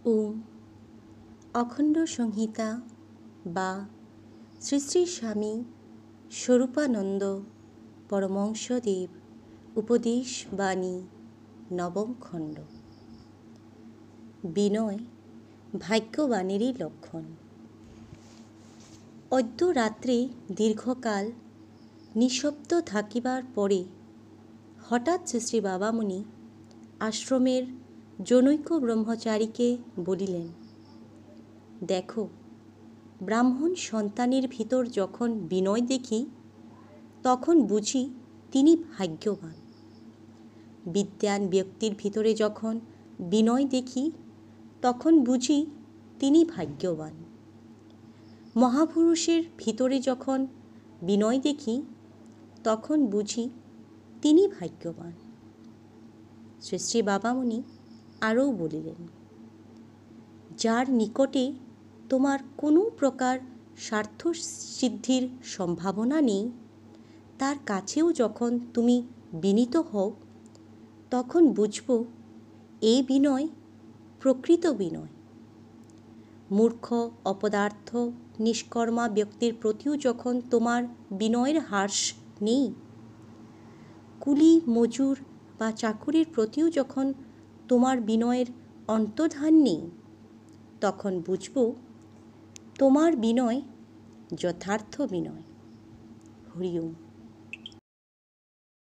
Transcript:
ওম অখণ্ড সংহিতা বা শ্রী শ্রী স্বামী স্বরূপানন্দ পরমহংসদেব উপদেশ বাণী নবম খণ্ড। বিনয় ভাগ্যবানেরই লক্ষণ। অদ্য রাত্রে দীর্ঘকাল নিঃশব্দ থাকিবার পরে হঠাৎ শ্রী বাবামুনি আশ্রমের জনৈক ব্রহ্মচারীকে বলিলেন, দেখো, ব্রাহ্মণ সন্তানের ভিতর যখন বিনয় দেখি তখন বুঝি তিনি ভাগ্যবান। বিদ্বান ব্যক্তির ভিতরে যখন বিনয় দেখি তখন বুঝি তিনি ভাগ্যবান। মহাপুরুষের ভিতরে যখন বিনয় দেখি তখন বুঝি তিনি ভাগ্যবান। শ্রী শ্রী বাবামুনি আরও বলিলেন, যার নিকটে তোমার কোনো প্রকার স্বার্থ সিদ্ধির সম্ভাবনা নেই তার কাছেও যখন তুমি বিনীত হও তখন বুঝব এই বিনয় প্রকৃত বিনয়। মূর্খ অপদার্থ নিষ্কর্মা ব্যক্তির প্রতিও যখন তোমার বিনয়ের হ্রাস নেই, কুলি মজুর বা চাকরির প্রতিও যখন তোমার বিনয়ের অন্তর্ধান নেই, তখন বুঝব তোমার বিনয় যথার্থ বিনয়। হরি ওম।